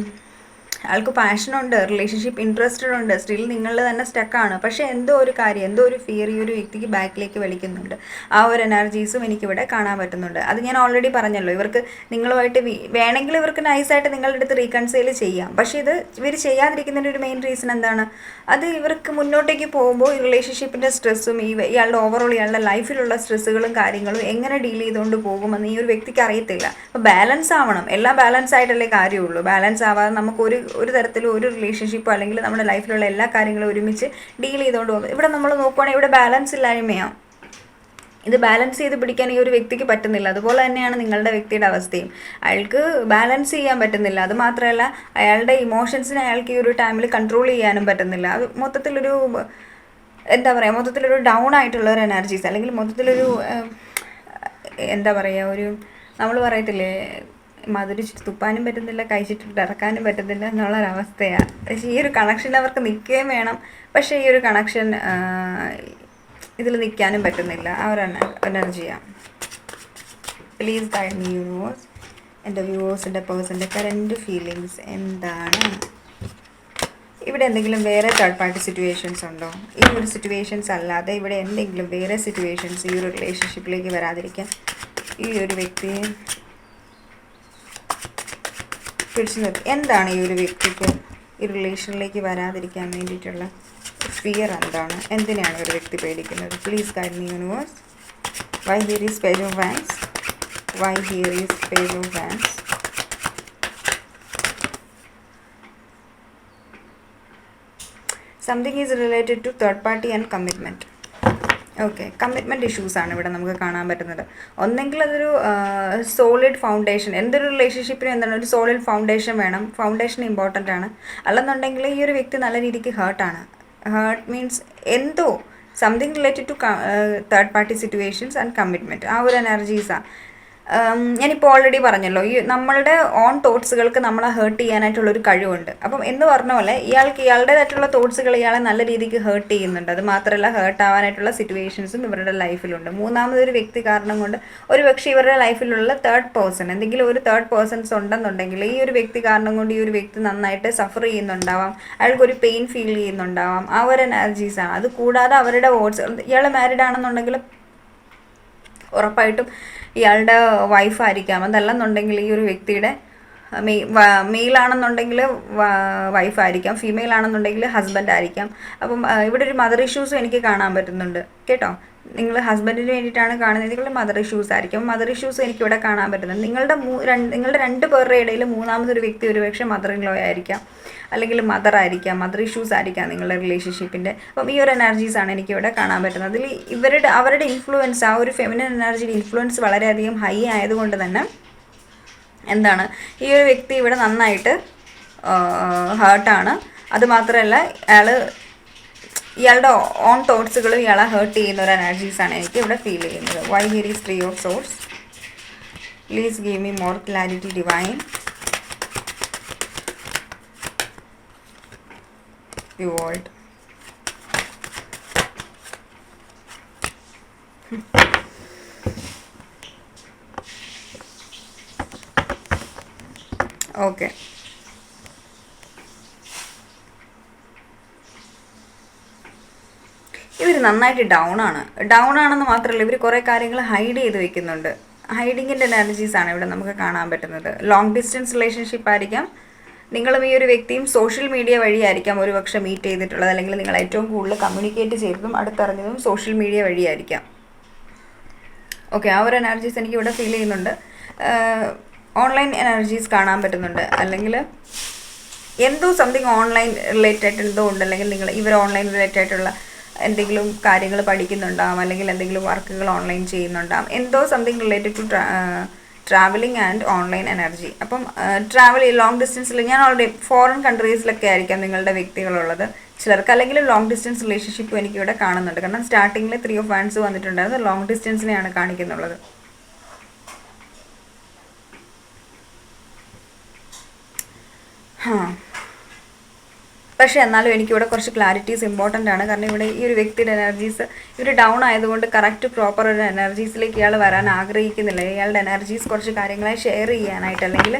Speaker 1: ആൾക്ക് പാഷനുണ്ട്, റിലേഷൻഷിപ്പ് ഇൻട്രസ്റ്റഡ് ഉണ്ട്, സ്റ്റിൽ നിങ്ങൾ തന്നെ സ്റ്റക്കാണ്. പക്ഷേ എന്തോ ഒരു കാര്യം, എന്തോ ഒരു ഫിയർ ഈ ഒരു വ്യക്തിക്ക് ബാക്കിലേക്ക് വലിക്കുന്നുണ്ട്. ആ ഒരു എനർജീസും എനിക്കിവിടെ കാണാൻ പറ്റുന്നുണ്ട്. അത് ഞാൻ ഓൾറെഡി പറഞ്ഞല്ലോ. ഇവർക്ക് നിങ്ങളുമായിട്ട് വേണമെങ്കിൽ ഇവർക്ക് നൈസായിട്ട് നിങ്ങളുടെ അടുത്ത് റീകൺസൈൽ ചെയ്യാം. പക്ഷേ ഇവർ ചെയ്യാതിരിക്കുന്നതിൻ്റെ ഒരു മെയിൻ റീസൺ എന്താണ്? അത് ഇവർക്ക് മുന്നോട്ടേക്ക് പോകുമ്പോൾ ഈ റിലേഷൻഷിപ്പിൻ്റെ സ്ട്രെസ്സും ഇയാളുടെ ഓവറോൾ ഇയാളുടെ ലൈഫിലുള്ള സ്ട്രെസ്സുകളും കാര്യങ്ങളും എങ്ങനെ ഡീൽ ചെയ്തുകൊണ്ട് പോകുമെന്ന് ഈ ഒരു വ്യക്തിക്ക് അറിയത്തില്ല. അപ്പോൾ ബാലൻസ് ആവണം. എല്ലാം ബാലൻസ് ആയിട്ടല്ലേ കാര്യമുള്ളൂ. ബാലൻസ് ആവാതെ നമുക്ക് ഒരു തരത്തിലും ഒരു റിലേഷൻഷിപ്പോ അല്ലെങ്കിൽ നമ്മുടെ ലൈഫിലുള്ള എല്ലാ കാര്യങ്ങളും ഒരുമിച്ച് ഡീൽ ചെയ്തുകൊണ്ട് പോകും. ഇവിടെ നമ്മൾ നോക്കുവാണെങ്കിൽ ഇവിടെ ബാലൻസ് ഇല്ലായ്മയാണ്. ഇത് ബാലൻസ് ചെയ്ത് പിടിക്കാൻ ഈ ഒരു വ്യക്തിക്ക് പറ്റുന്നില്ല. അതുപോലെ തന്നെയാണ് നിങ്ങളുടെ വ്യക്തിയുടെ അവസ്ഥയും. അയാൾക്ക് ബാലൻസ് ചെയ്യാൻ പറ്റുന്നില്ല. അത് മാത്രമല്ല, അയാളുടെ ഇമോഷൻസിനെ അയാൾക്ക് ഈ ഒരു ടൈമിൽ കൺട്രോൾ ചെയ്യാനും പറ്റുന്നില്ല. അത് മൊത്തത്തിലൊരു എന്താ പറയുക, മൊത്തത്തിലൊരു ഡൗൺ ആയിട്ടുള്ള ഒരു എനർജീസ്, അല്ലെങ്കിൽ മൊത്തത്തിലൊരു എന്താ പറയുക, ഒരു നമ്മൾ പറയത്തില്ലേ, മധുരിച്ചിട്ട് തുപ്പാനും പറ്റുന്നില്ല, കഴിച്ചിട്ട് ഇറക്കാനും പറ്റുന്നില്ല എന്നുള്ളൊരവസ്ഥയാണ്. പക്ഷേ ഈ ഒരു കണക്ഷൻ അവർക്ക് നിൽക്കുകയും വേണം. പക്ഷേ ഈ ഒരു കണക്ഷൻ ഇതിൽ നിൽക്കാനും പറ്റുന്നില്ല. ആ ഒരു എനർജിയാണ്. Please guide me universe. എൻ്റെ വ്യൂവേഴ്സിൻ്റെ പേഴ്സൻ്റെ കറൻറ്റ് ഫീലിങ്സ് എന്താണ്? ഇവിടെ എന്തെങ്കിലും വേറെ തേർഡ് പാർട്ടി സിറ്റുവേഷൻസ് ഉണ്ടോ? ഈ ഒരു സിറ്റുവേഷൻസ് അല്ലാതെ ഇവിടെ എന്തെങ്കിലും വേറെ സിറ്റുവേഷൻസ് ഈ ഒരു റിലേഷൻഷിപ്പിലേക്ക് വരാതിരിക്കാൻ ഈ ഒരു വ്യക്തിയെ പിടിച്ചു നിർത്തി. എന്താണ് ഈ ഒരു വ്യക്തിക്ക് ഈ റിലേഷനിലേക്ക് വരാതിരിക്കാൻ വേണ്ടിയിട്ടുള്ള ഫിയർ എന്താണ്? എന്തിനാണ് ഒരു വ്യക്തി പേടിക്കുന്നത്? Please guide me universe. Why here is page of wands? Why here is page of wands? Something is related to third party and commitment. Okay, commitment ഇഷ്യൂസാണ് ഇവിടെ നമുക്ക് കാണാൻ പറ്റുന്നത്. ഒന്നെങ്കിൽ അതൊരു സോളിഡ് ഫൗണ്ടേഷൻ, എന്തൊരു റിലേഷൻഷിപ്പിനും എന്താണ് ഒരു സോളിഡ് ഫൗണ്ടേഷൻ വേണം. ഫൗണ്ടേഷൻ ഇമ്പോർട്ടൻ്റ് ആണ്. അല്ലെന്നുണ്ടെങ്കിൽ ഈ ഒരു വ്യക്തി നല്ല രീതിക്ക് ഹേർട്ടാണ്. ഹേർട്ട് മീൻസ് എന്തോ something related to third party situations and commitment. ആ ഒരു എനർജീസാണ്. ഞാനിപ്പോൾ ഓൾറെഡി പറഞ്ഞല്ലോ, ഈ നമ്മളുടെ ഓൺ തോട്ട്സുകൾക്ക് നമ്മളെ ഹേർട്ട് ചെയ്യാനായിട്ടുള്ളൊരു കഴിവുണ്ട്. അപ്പം എന്ന് പറഞ്ഞ പോലെ ഇയാൾക്ക് ഇയാളുടേതായിട്ടുള്ള തോട്ട്സുകൾ ഇയാളെ നല്ല രീതിക്ക് ഹേർട്ട് ചെയ്യുന്നുണ്ട്. അത് മാത്രമല്ല, ഹേർട്ട് ആവാനായിട്ടുള്ള സിറ്റുവേഷൻസും ഇവരുടെ ലൈഫിലുണ്ട്. മൂന്നാമതൊരു വ്യക്തി കാരണം കൊണ്ട് ഒരു പക്ഷേ ഇവരുടെ ലൈഫിലുള്ള തേർഡ് പേഴ്സൺ, എന്തെങ്കിലും ഒരു തേർഡ് പേഴ്സൺസ് ഉണ്ടെന്നുണ്ടെങ്കിൽ ഈ ഒരു വ്യക്തി കാരണം കൊണ്ട് ഈ ഒരു വ്യക്തി നന്നായിട്ട് സഫർ ചെയ്യുന്നുണ്ടാവാം. അയാൾക്കൊരു പെയിൻ ഫീൽ ചെയ്യുന്നുണ്ടാവാം. ആ ഒരു എനർജീസാണ്. അത് കൂടാതെ അവരുടെ വേർഡ്സ്, ഇയാൾ മാരീഡ് ആണെന്നുണ്ടെങ്കിൽ ഉറപ്പായിട്ടും ഇയാളുടെ വൈഫായിരിക്കാം. അതല്ലെന്നുണ്ടെങ്കിൽ ഈ ഒരു വ്യക്തിയുടെ മെയിലാണെന്നുണ്ടെങ്കിൽ വൈഫായിരിക്കാം, ഫീമെയിൽ ആണെന്നുണ്ടെങ്കിൽ ഹസ്ബൻഡ് ആയിരിക്കാം. അപ്പം ഇവിടെ ഒരു മദർ ഇഷ്യൂസും എനിക്ക് കാണാൻ പറ്റുന്നുണ്ട് കേട്ടോ. നിങ്ങൾ ഹസ്ബൻഡിന് വേണ്ടിയിട്ടാണ് കാണുന്നത്, നിങ്ങളുടെ മദർ ഇഷ്യൂസ് ആയിരിക്കും. മദർ ഇഷ്യൂസ് എനിക്കിവിടെ കാണാൻ പറ്റുന്നത്. നിങ്ങളുടെ രണ്ട് പേരുടെ ഇടയിൽ മൂന്നാമതൊരു വ്യക്തി ഒരുപക്ഷെ മദർ ഇൻ ലോ ആയിരിക്കാം, അല്ലെങ്കിൽ മദർ ആയിരിക്കാം. മദർ ഇഷ്യൂസ് ആയിരിക്കാം നിങ്ങളുടെ റിലേഷൻഷിപ്പിൻ്റെ. അപ്പം ഈ ഒരു എനർജീസാണ് എനിക്കിവിടെ കാണാൻ പറ്റുന്നത്. അതിൽ അവരുടെ ഇൻഫ്ലുവൻസ്, ആ ഒരു ഫെമിനൻ എനർജിയുടെ ഇൻഫ്ലുവൻസ് വളരെയധികം ഹൈ ആയതുകൊണ്ട് തന്നെ എന്താണ്, ഈ ഒരു വ്യക്തി ഇവിടെ നന്നായിട്ട് ഹേർട്ടാണ്. അതുമാത്രമല്ല, ഇയാളുടെ ഓൺ തോട്ട്സുകളും ഇയാളെ ഹേർട്ട് ചെയ്യുന്ന ഒരു എനർജീസാണ് എനിക്ക് ഇവിടെ ഫീൽ ചെയ്യുന്നത്. Why here is 3 of swords? Please give me more clarity divine. The world. Okay. ഇവർ നന്നായിട്ട് ഡൗൺ ആണെന്ന് മാത്രമല്ല, ഇവർ കുറേ കാര്യങ്ങൾ ഹൈഡ് ചെയ്ത് വെക്കുന്നുണ്ട്. ഹൈഡിങ്ങിൻ്റെ എനർജീസാണ് ഇവിടെ നമുക്ക് കാണാൻ പറ്റുന്നത്. ലോങ് ഡിസ്റ്റൻസ് റിലേഷൻഷിപ്പ് ആയിരിക്കാം. നിങ്ങളും ഈ ഒരു വ്യക്തിയും സോഷ്യൽ മീഡിയ വഴിയായിരിക്കാം ഒരുപക്ഷെ മീറ്റ് ചെയ്തിട്ടുള്ളത്, അല്ലെങ്കിൽ നിങ്ങൾ ഏറ്റവും കൂടുതൽ കമ്മ്യൂണിക്കേറ്റ് ചെയ്തതും അടുത്തറിഞ്ഞതും സോഷ്യൽ മീഡിയ വഴിയായിരിക്കാം. ഓക്കെ, ആ ഒരു എനർജീസ് എനിക്ക് ഇവിടെ ഫീൽ ചെയ്യുന്നുണ്ട്. ഓൺലൈൻ എനർജീസ് കാണാൻ പറ്റുന്നുണ്ട്. അല്ലെങ്കിൽ എന്തോ സംതിങ് ഓൺലൈൻ റിലേറ്റഡ് എന്തോ ഉണ്ട്, അല്ലെങ്കിൽ ഇവർ ഓൺലൈൻ റിലേറ്റഡ് ആയിട്ടുള്ള എന്തെങ്കിലും കാര്യങ്ങൾ പഠിക്കുന്നുണ്ടാവും, അല്ലെങ്കിൽ എന്തെങ്കിലും വർക്കുകൾ ഓൺലൈൻ ചെയ്യുന്നുണ്ടാവും, എന്തോ something related to travelling and online energy. അപ്പം ട്രാവൽ ലോങ് ഡിസ്റ്റൻസിൽ, ഞാൻ ഓൾറെഡി ഫോറിൻ കൺട്രീസിലൊക്കെ ആയിരിക്കാം നിങ്ങളുടെ വ്യക്തികളുള്ളത് ചിലർക്ക്, അല്ലെങ്കിൽ ലോങ് ഡിസ്റ്റൻസ് റിലേഷൻഷിപ്പും എനിക്കിവിടെ കാണുന്നുണ്ട്. കാരണം സ്റ്റാർട്ടിങ്ങിൽ 3 ഓഫ് വാൻഡ്സ് വന്നിട്ടുണ്ടായിരുന്നു, ലോങ് ഡിസ്റ്റൻസിനെയാണ് കാണിക്കുന്നുള്ളത്. പക്ഷേ എന്നാലും എനിക്കിവിടെ കുറച്ച് ക്ലാരിറ്റീസ് ഇമ്പോർട്ടൻ്റ് ആണ്. കാരണം ഇവിടെ ഈ ഒരു വ്യക്തിയുടെ എനർജീസ് ഇവർ ഡൗൺ ആയതുകൊണ്ട് കറക്റ്റ് പ്രോപ്പർ ഒരു എനർജീസിലേക്ക് ഇയാൾ വരാൻ ആഗ്രഹിക്കുന്നില്ല. ഇയാളുടെ എനർജീസ് കുറച്ച് കാര്യങ്ങളായി ഷെയർ ചെയ്യാനായിട്ട്, അല്ലെങ്കിൽ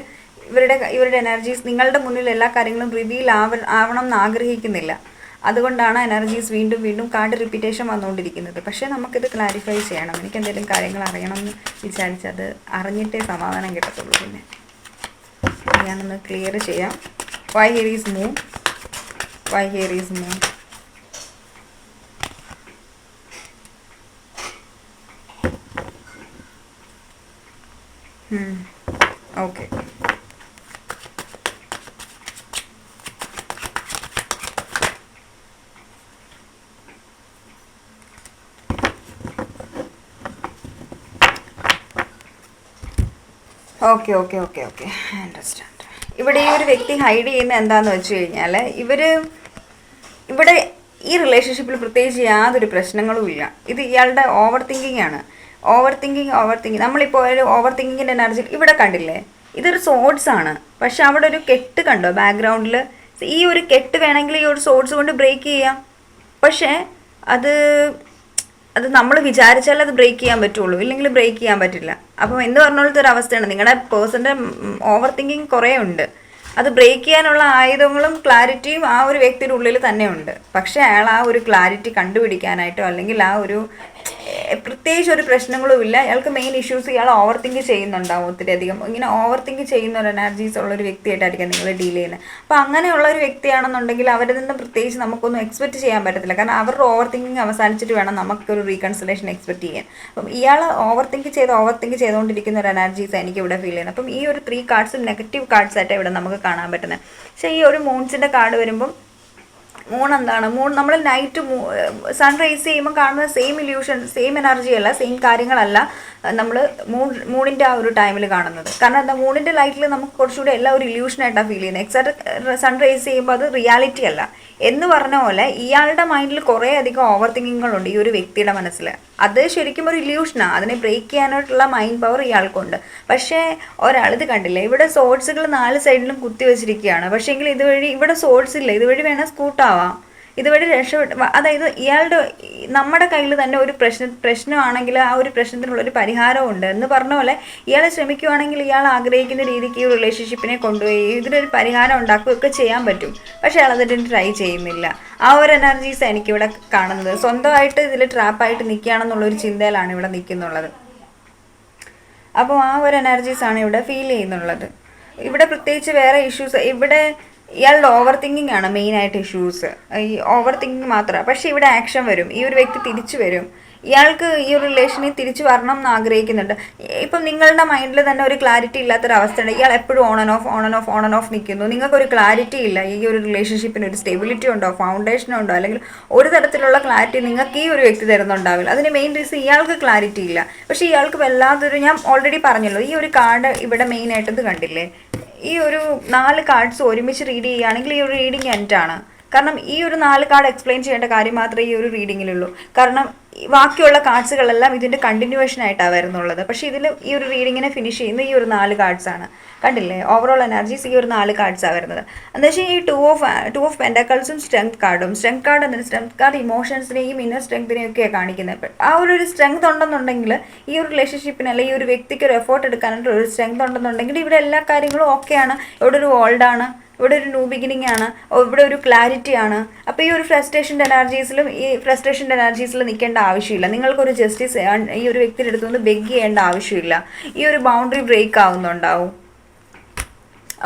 Speaker 1: ഇവരുടെ എനർജീസ് നിങ്ങളുടെ മുന്നിൽ എല്ലാ കാര്യങ്ങളും റിവീൽ ആവണം എന്ന് ആഗ്രഹിക്കുന്നില്ല. അതുകൊണ്ടാണ് എനർജീസ് വീണ്ടും വീണ്ടും കാർഡ് റിപ്പീറ്റേഷൻ വന്നുകൊണ്ടിരിക്കുന്നത്. പക്ഷേ നമുക്കിത് ക്ലാരിഫൈ ചെയ്യണം. എനിക്ക് എന്തെങ്കിലും കാര്യങ്ങൾ അറിയണം എന്ന് വിചാരിച്ചത് അറിഞ്ഞിട്ടേ സമാധാനം കിട്ടത്തുള്ളൂ. പിന്നെ ഞാനൊന്ന് ക്ലിയർ ചെയ്യാം. Why here is move, why here is moon. Okay. Okay. I understand. ഇവിടെ ഈ ഒരു വ്യക്തി ഹൈഡ് ചെയ്യുന്ന എന്താണെന്ന് വെച്ച് കഴിഞ്ഞാൽ ഇവിടെ ഈ റിലേഷൻഷിപ്പിൽ പ്രത്യേകിച്ച് യാതൊരു പ്രശ്നങ്ങളും ഇല്ല. ഇത് ഇയാളുടെ ഓവർ തിങ്കിങ് ആണ്. ഓവർ തിങ്കിങ് നമ്മളിപ്പോൾ ഒരു ഓവർ തിങ്കിങ്ങിൻ്റെ എനർജി ഇവിടെ കണ്ടില്ലേ, ഇതൊരു സോഡ്സ് ആണ്. പക്ഷെ അവിടെ ഒരു കെട്ട് കണ്ടോ ബാക്ക്ഗ്രൗണ്ടിൽ? ഈ ഒരു കെട്ട് വേണമെങ്കിൽ ഈ ഒരു സോഡ്സ് കൊണ്ട് ബ്രേക്ക് ചെയ്യാം. പക്ഷേ അത് നമ്മൾ വിചാരിച്ചാൽ അത് ബ്രേക്ക് ചെയ്യാൻ പറ്റുള്ളൂ, ഇല്ലെങ്കിൽ ബ്രേക്ക് ചെയ്യാൻ പറ്റില്ല. അപ്പം എന്ന് പറഞ്ഞോളത്തെ ഒരു അവസ്ഥയാണ്. നിങ്ങളുടെ പേഴ്സൻ്റെ ഓവർ തിങ്കിങ് കുറേ ഉണ്ട്. അത് ബ്രേക്ക് ചെയ്യാനുള്ള ആയുധങ്ങളും ക്ലാരിറ്റിയും ആ ഒരു വ്യക്തിയുടെ ഉള്ളിൽ തന്നെ ഉണ്ട്. പക്ഷേ അയാൾ ആ ഒരു ക്ലാരിറ്റി കണ്ടുപിടിക്കാനായിട്ടോ, അല്ലെങ്കിൽ ആ ഒരു പ്രത്യേകിച്ച് ഒരു പ്രശ്നങ്ങളും ഇല്ല. അയാൾക്ക് മെയിൻ ഇഷ്യൂസ് ഇയാൾ ഓവർ തിങ്ക് ചെയ്യുന്നുണ്ടാവും ഒത്തിരി അധികം. ഇങ്ങനെ ഓവർ തിങ്ക് ചെയ്യുന്ന ഒരു എനർജീസ് ഉള്ളൊരു വ്യക്തിയായിട്ടായിരിക്കും നിങ്ങൾ ഡീൽ ചെയ്യുന്നത്. അപ്പോൾ അങ്ങനെയുള്ള ഒരു വ്യക്തിയാണെന്നുണ്ടെങ്കിൽ അവരിൽ നിന്ന് പ്രത്യേകിച്ച് നമുക്കൊന്നും എക്സ്പെക്റ്റ് ചെയ്യാൻ പറ്റത്തില്ല. കാരണം അവരുടെ ഓവർ തിങ്കിങ് അവസാനിച്ചിട്ട് വേണം നമുക്കൊരു റീകൺസിലേഷൻ എക്സ്പെക്റ്റ് ചെയ്യാൻ. അപ്പം ഇയാൾ ഓവർ തിങ്ക് ചെയ്തുകൊണ്ടിരിക്കുന്ന ഒരു എനർജീസ് എനിക്ക് ഇവിടെ ഫീൽ ചെയ്യുന്നത്. അപ്പം ഈ ഒരു 3 കാർഡ്സും നെഗറ്റീവ് കാർഡ്സ് ആയിട്ടാണ് ഇവിടെ നമുക്ക് കാണാൻ പറ്റുന്നത്. പക്ഷേ ഈ ഒരു മൂൺസിൻ്റെ കാർഡ് വരുമ്പം മൂൺ എന്താണ്? മൂൺ നമ്മൾ നൈറ്റ് സൺറൈസ് ചെയ്യുമ്പോൾ കാണുന്ന സെയിം ഇല്യൂഷൻ, സെയിം എനർജി അല്ല, സെയിം കാര്യങ്ങളല്ല നമ്മൾ മൂണിൻ്റെ ആ ഒരു ടൈമിൽ കാണുന്നത്. കാരണം എന്താ, മൂണിൻ്റെ ലൈറ്റിൽ നമുക്ക് കുറച്ചുകൂടി എല്ലാം ഒരു ഇല്യൂഷനായിട്ടാണ് ഫീൽ ചെയ്യുന്നത്. എക്സാക്ട് സൺറൈസ് ചെയ്യുമ്പോൾ അത് റിയാലിറ്റി അല്ല. എന്ന് പറഞ്ഞ പോലെ ഇയാളുടെ മൈൻഡിൽ കുറേ അധികം ഓവർ തിങ്കിങ്ങുകളുണ്ട് ഈ ഒരു വ്യക്തിയുടെ മനസ്സിൽ. അത് ശരിക്കും ഒരു ഇല്യൂഷനാണ്. അതിനെ ബ്രേക്ക് ചെയ്യാനായിട്ടുള്ള മൈൻഡ് പവർ ഇയാൾക്കുണ്ട്. പക്ഷേ ഇത് കണ്ടില്ലേ, ഇവിടെ സോഡ്സുകൾ 4 സൈഡിലും കുത്തി വെച്ചിരിക്കുകയാണ്. പക്ഷേ എങ്കിൽ ഇതുവഴി ഇവിടെ സോഡ്സ് ഇല്ല, ഇതുവഴി വേണേൽ സ്കൂട്ടാവാം, ഇതുവഴി അതായത് നമ്മുടെ കയ്യിൽ തന്നെ ഒരു പ്രശ്നമാണെങ്കിൽ ആ ഒരു പ്രശ്നത്തിനുള്ളൊരു പരിഹാരമുണ്ട് എന്ന് പറഞ്ഞ പോലെ ഇയാൾ ശ്രമിക്കുവാണെങ്കിൽ ഇയാൾ ആഗ്രഹിക്കുന്ന രീതിക്ക് ഈ റിലേഷൻഷിപ്പിനെ കൊണ്ടുപോയി ഇതിനൊരു പരിഹാരം ഉണ്ടാക്കുകയൊക്കെ ചെയ്യാൻ പറ്റും. പക്ഷേ അയാൾ അതിന് ട്രൈ ചെയ്യുന്നില്ല. ആ ഒരു എനർജീസ് എനിക്കിവിടെ കാണുന്നത്. സ്വന്തമായിട്ട് ഇതിൽ ട്രാപ്പായിട്ട് നിൽക്കുകയാണെന്നുള്ളൊരു ചിന്തയിലാണ് ഇവിടെ നിൽക്കുന്നുള്ളത്. അപ്പോൾ ആ ഒരു എനർജീസാണ് ഇവിടെ ഫീൽ ചെയ്യുന്നുള്ളത്. ഇവിടെ പ്രത്യേകിച്ച് വേറെ ഇഷ്യൂസ്, ഇവിടെ ഇയാളുടെ ഓവർ തിങ്കിങ് ആണ് മെയിനായിട്ട് ഇഷ്യൂസ്. ഈ ഓവർ തിങ്കിങ് മാത്രമാണ്. പക്ഷേ ഇവിടെ ആക്ഷൻ വരും. ഈ ഒരു വ്യക്തി തിരിച്ചു വരും. ഇയാൾക്ക് ഈ ഒരു റിലേഷനിൽ തിരിച്ചു വരണം എന്ന് ആഗ്രഹിക്കുന്നുണ്ട്. ഇപ്പം നിങ്ങളുടെ മൈൻഡിൽ തന്നെ ഒരു ക്ലാരിറ്റി ഇല്ലാത്തൊരവസ്ഥയുണ്ട്. ഇയാൾ എപ്പോഴും ഓൺ ആൻഡ് ഓഫ് നിൽക്കുന്നു. നിങ്ങൾക്കൊരു ക്ലാരിറ്റി ഇല്ല. ഈ ഒരു റിലേഷൻഷിപ്പിന് ഒരു സ്റ്റെബിലിറ്റി ഉണ്ടോ, ഫൗണ്ടേഷൻ ഉണ്ടോ, അല്ലെങ്കിൽ ഒരു തരത്തിലുള്ള ക്ലാരിറ്റി നിങ്ങൾക്ക് ഈ ഒരു വ്യക്തി തരുന്നുണ്ടാവില്ല. അതിന് മെയിൻ റീസൺ ഇയാൾക്ക് ക്ലാരിറ്റി ഇല്ല. പക്ഷേ ഇയാൾക്ക് വല്ലാത്തൊരു, ഞാൻ ഓൾറെഡി പറഞ്ഞല്ലോ, ഈ ഒരു കാർഡ് ഇവിടെ മെയിനായിട്ട് ഇത് കണ്ടില്ലേ, ഈ ഒരു 4 കാർഡ്സ് ഒരുമിച്ച് റീഡ് ചെയ്യുകയാണെങ്കിൽ ഈ ഒരു റീഡിങ് എൻഡാണ്. കാരണം ഈ ഒരു 4 കാർഡ് എക്സ്പ്ലെയിൻ ചെയ്യേണ്ട കാര്യം മാത്രമേ ഈ ഒരു റീഡിങ്ങിലുള്ളൂ. കാരണം ബാക്കിയുള്ള കാർഡ്സുകളെല്ലാം ഇതിൻ്റെ കണ്ടിന്യൂവേഷൻ ആയിട്ടാണ് വരുന്നുള്ളത്. പക്ഷേ ഇതിൽ ഈ ഒരു റീഡിങ്ങിനെ ഫിനിഷ് ചെയ്യുന്ന ഈ ഒരു 4 കാർഡ്സാണ്. കണ്ടില്ലേ, ഓവറോൾ എനർജീസ് ഈ ഒരു 4 കാർഡ്സാണ് വരുന്നത്. എന്താ വെച്ചാൽ ഈ ടു ഓഫ് പെൻഡക്കിൾസും സ്ട്രെങ്ത് കാർഡും. സ്ട്രെങ്ത് കാർഡ് എന്താണ്? സ്ട്രെങ്ത് കാർഡ് ഇമോഷൻസിനെയും ഇന്നർ സ്ട്രെങ്തിനെയും ഒക്കെയാണ് കാണിക്കുന്നത്. ആ ഒരു സ്ട്രെങ്ത് ഉണ്ടെന്നുണ്ടെങ്കിൽ ഈ ഒരു റിലേഷൻഷിപ്പിന് അല്ലെങ്കിൽ ഈ ഒരു വ്യക്തിക്ക് ഒരു എഫേർട്ട് എടുക്കാനായിട്ട് ഒരു സ്ട്രെങ്ത് ഉണ്ടെന്നുണ്ടെങ്കിൽ ഇവിടെ എല്ലാ കാര്യങ്ങളും ഓക്കെയാണ്. ഇവിടെ ഒരു ഓൾഡാണ്, ഇവിടെ ഒരു ന്യൂ ബിഗിനിങ് ആണ്, ഇവിടെ ഒരു ക്ലാരിറ്റി ആണ്. അപ്പോൾ ഈ ഒരു ഫ്രസ്ട്രേഷൻ്റെ എനർജീസിൽ നിൽക്കേണ്ട ആവശ്യമില്ല. നിങ്ങൾക്കൊരു ജസ്റ്റിസ് ഈ ഒരു വ്യക്തിയുടെ അടുത്തുനിന്ന് ബെഗ് ചെയ്യേണ്ട ആവശ്യമില്ല. ഈ ഒരു ബൗണ്ടറി ബ്രേക്ക് ആവുന്നുണ്ടാവും.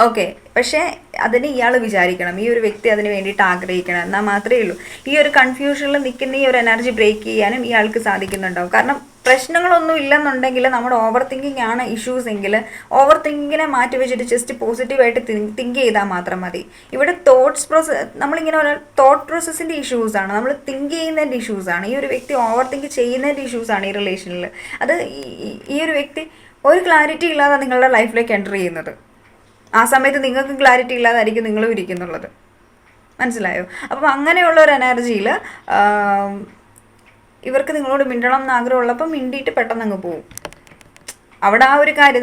Speaker 1: ഓക്കെ, പക്ഷേ അതിന് ഇയാൾ വിചാരിക്കണം, ഈ ഒരു വ്യക്തി അതിന് വേണ്ടിയിട്ട് ആഗ്രഹിക്കണം, എന്നാൽ മാത്രമേ ഉള്ളൂ ഈ ഒരു കൺഫ്യൂഷനിൽ നിൽക്കുന്ന ഈ ഒരു എനർജി ബ്രേക്ക് ചെയ്യാനും ഇയാൾക്ക് സാധിക്കുന്നുണ്ടാവും. കാരണം പ്രശ്നങ്ങളൊന്നും ഇല്ലെന്നുണ്ടെങ്കിൽ നമ്മുടെ ഓവർ തിങ്കിങ് ആണ് ഇഷ്യൂസ് എങ്കിൽ ഓവർ തിങ്കിങ്ങിനെ മാറ്റി വെച്ചിട്ട് ജസ്റ്റ് പോസിറ്റീവായിട്ട് തിങ്ക് ചെയ്താൽ മാത്രം മതി. ഇവിടെ നമ്മളിങ്ങനെ ഒരു തോട്ട് പ്രോസസ്സിൻ്റെ ഇഷ്യൂസാണ്, നമ്മൾ തിങ്ക് ചെയ്യുന്നതിൻ്റെ ഇഷ്യൂസാണ്. ഈ ഒരു വ്യക്തി ഓവർ തിങ്ക് ചെയ്യുന്നതിൻ്റെ ഇഷ്യൂസാണ് ഈ റിലേഷനിൽ. അത് ഈ ഒരു വ്യക്തി ഒരു ക്ലാരിറ്റി ഇല്ലാതെ നിങ്ങളുടെ ലൈഫിലേക്ക് എൻ്റർ ചെയ്യുന്നത്. ആ സമയത്ത് നിങ്ങൾക്ക് ക്ലാരിറ്റി ഇല്ലാതായിരിക്കും നിങ്ങളും ഇരിക്കുന്നുള്ളത്. മനസ്സിലായോ? അപ്പം അങ്ങനെയുള്ള ഒരു എനർജിയിൽ ഇവർക്ക് നിങ്ങളോട് മിണ്ടണം എന്ന് ആഗ്രഹമുള്ളപ്പോൾ മിണ്ടിയിട്ട് പെട്ടെന്ന് അങ്ങ് പോകും. അവിടെ ആ ഒരു കാര്യം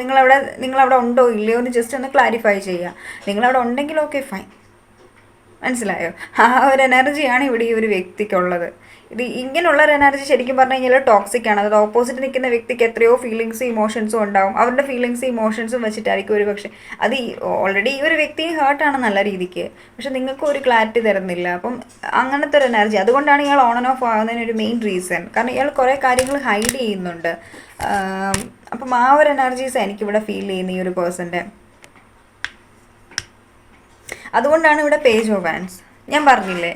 Speaker 1: നിങ്ങളവിടെ ഉണ്ടോ ഇല്ലയോ എന്ന് ജസ്റ്റ് ഒന്ന് ക്ലാരിഫൈ ചെയ്യുക. നിങ്ങളവിടെ ഉണ്ടെങ്കിൽ ഓക്കെ ഫൈൻ. മനസ്സിലായോ? ആ ഒരു എനർജിയാണ് ഇവിടെ ഈ ഒരു വ്യക്തിക്കുള്ളത്. ഇങ്ങനെയുള്ള ഒരു എനർജി ശരിക്കും പറഞ്ഞു കഴിഞ്ഞാൽ ടോക്സിക് ആണ്. അത് ഓപ്പോസിറ്റ് നിൽക്കുന്ന വ്യക്തിക്ക് എത്രയോ ഫീലിങ്സും ഇമോഷൻസും ഉണ്ടാവും. അവരുടെ ഫീലിങ്സും ഇമോഷൻസും വെച്ചിട്ടായിരിക്കും ഒരു പക്ഷേ അത് ഓൾറെഡി ഈ ഒരു വ്യക്തി ഹേർട്ടാണ് നല്ല രീതിക്ക്, പക്ഷെ നിങ്ങൾക്ക് ഒരു ക്ലാരിറ്റി തരുന്നില്ല. അപ്പം അങ്ങനത്തെ ഒരു എനർജി, അതുകൊണ്ടാണ് ഇയാൾ ഓൺ ആൻഡ് ഓഫ് ആകുന്നതിന് ഒരു മെയിൻ റീസൺ. കാരണം ഇയാൾ കുറേ കാര്യങ്ങൾ ഹൈഡ് ചെയ്യുന്നുണ്ട്. അപ്പം ആ ഒരു എനർജീസ് എനിക്കിവിടെ ഫീൽ ചെയ്യുന്ന ഈ ഒരു പേഴ്സൻ്റെ. അതുകൊണ്ടാണ് ഇവിടെ പേജ് ഓഫ് വാൻസ്. ഞാൻ പറഞ്ഞില്ലേ,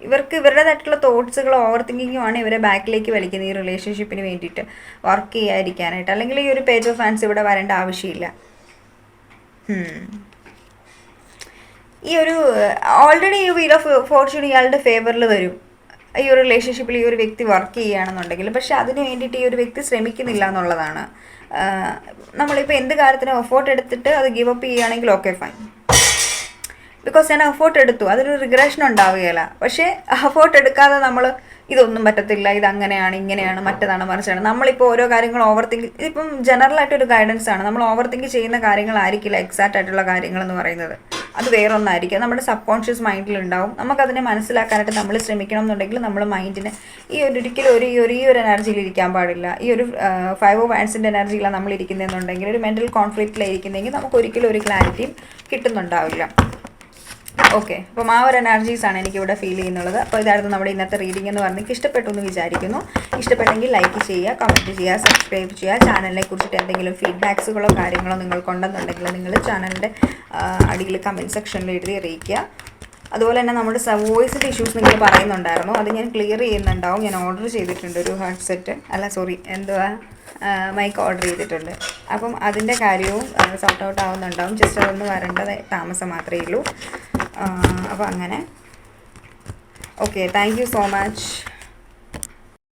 Speaker 1: ഇവർക്ക് ഇവരുടേതായിട്ടുള്ള തോട്ട്സുകൾ ഓവർ തിങ്കിങ്ങുമാണ് ഇവരെ ബാക്കിലേക്ക് വലിക്കുന്നത് ഈ റിലേഷൻഷിപ്പിന് വേണ്ടിയിട്ട് വർക്ക് ചെയ്യാതിരിക്കാനായിട്ട്. അല്ലെങ്കിൽ ഈ ഒരു പേജ് ഓഫ് വാൻസ് ഇവിടെ വരേണ്ട ആവശ്യമില്ല. ഈ ഒരു ഓൾറെഡി ഈ വീൽ ഓഫ് ഫോർച്യൂൺ ഇയാളുടെ ഫേവറിൽ വരും ഈ ഒരു റിലേഷൻഷിപ്പിൽ ഈ ഒരു വ്യക്തി വർക്ക് ചെയ്യുകയാണെന്നുണ്ടെങ്കിൽ. പക്ഷെ അതിന് വേണ്ടിയിട്ട് ഈ ഒരു വ്യക്തി ശ്രമിക്കുന്നില്ല എന്നുള്ളതാണ്. നമ്മളിപ്പോൾ എന്ത് കാര്യത്തിനും എഫോർട്ട് എടുത്തിട്ട് അത് ഗിവ് അപ്പ് ചെയ്യുകയാണെങ്കിൽ ഓക്കെ ഫൈൻ. ബിക്കോസ് ഞാൻ എഫോർട്ട് എടുത്തു, അതൊരു റിഗ്രഷൻ ഉണ്ടാവുകയില്ല. പക്ഷേ എഫോർട്ട് എടുക്കാതെ നമ്മൾ ഇതൊന്നും പറ്റത്തില്ല, ഇതങ്ങനെയാണ് ഇങ്ങനെയാണ് മറ്റേതാണ് മറിച്ചാണ്, നമ്മളിപ്പോൾ ഓരോ കാര്യങ്ങൾ ഓവർ തിങ്ക്, ഇതിപ്പം ജനറലായിട്ടൊരു ഗൈഡൻസ് ആണ്. നമ്മൾ ഓവർ തിങ്ക് ചെയ്യുന്ന കാര്യങ്ങളായിരിക്കില്ല എക്സാക്റ്റ് ആയിട്ടുള്ള കാര്യങ്ങളെന്ന് പറയുന്നത്. അത് വേറൊന്നായിരിക്കും, നമ്മുടെ സബ് കോൺഷ്യസ് മൈൻഡിലുണ്ടാവും. നമുക്കതിനെ മനസ്സിലാക്കാനായിട്ട് നമ്മൾ ശ്രമിക്കണം എന്നുണ്ടെങ്കിൽ നമ്മൾ മൈൻഡിന് ഒരിക്കലും ഈ ഒരു എനർജിയിൽ ഇരിക്കാൻ പാടില്ല. ഈ ഒരു 5 ഓഫ് വാൻസിൻ്റെ എനർജിയിലാണ് നമ്മൾ ഇരിക്കുന്നതെന്നുണ്ടെങ്കിൽ, ഒരു മെൻ്റൽ കോൺഫ്ലിക്റ്റിലായിരിക്കുന്നെങ്കിൽ നമുക്ക് ഒരിക്കലും ഒരു ക്ലാരിറ്റിയും കിട്ടുന്നുണ്ടാവില്ല. ഓക്കെ, അപ്പം ആ ഒരു എനർജീസാണ് എനിക്കിവിടെ ഫീൽ ചെയ്യുന്നുള്ളത്. അപ്പോൾ ഇതായിരുന്നു നമ്മുടെ ഇന്നത്തെ റീഡിംഗ് എന്ന് പറഞ്ഞ് ഇഷ്ടപ്പെട്ടു എന്ന് വിചാരിക്കുന്നു. ഇഷ്ടപ്പെട്ടെങ്കിൽ ലൈക്ക് ചെയ്യുക, കമൻറ്റ് ചെയ്യുക, സബ്സ്ക്രൈബ് ചെയ്യുക. ചാനലിനെ കുറിച്ചിട്ട് എന്തെങ്കിലും ഫീഡ്ബാക്സുകളോ കാര്യങ്ങളോ നിങ്ങൾക്കുണ്ടെന്നുണ്ടെങ്കിൽ നിങ്ങൾ ചാനലിൻ്റെ അടിയിൽ കമൻറ്റ് സെക്ഷനിൽ എഴുതി അറിയിക്കുക. അതുപോലെ തന്നെ നമ്മുടെ വോയിസിൻ്റെ ഇഷ്യൂസ് നിങ്ങൾ പറയുന്നുണ്ടായിരുന്നു, അത് ഞാൻ ക്ലിയർ ചെയ്യുന്നുണ്ടാവും. ഞാൻ ഓർഡർ ചെയ്തിട്ടുണ്ട് ഒരു ഹെഡ്സെറ്റ്, മൈക്ക് ഓർഡർ ചെയ്തിട്ടുണ്ട്. അപ്പം അതിൻ്റെ കാര്യവും സോർട്ട് ഔട്ട് ആവുന്നുണ്ടാവും. ജസ്റ്റ് അതൊന്ന് വരേണ്ടത് താമസം മാത്രമേ ഉള്ളൂ. അപ്പോൾ അങ്ങനെ okay, thank you so much.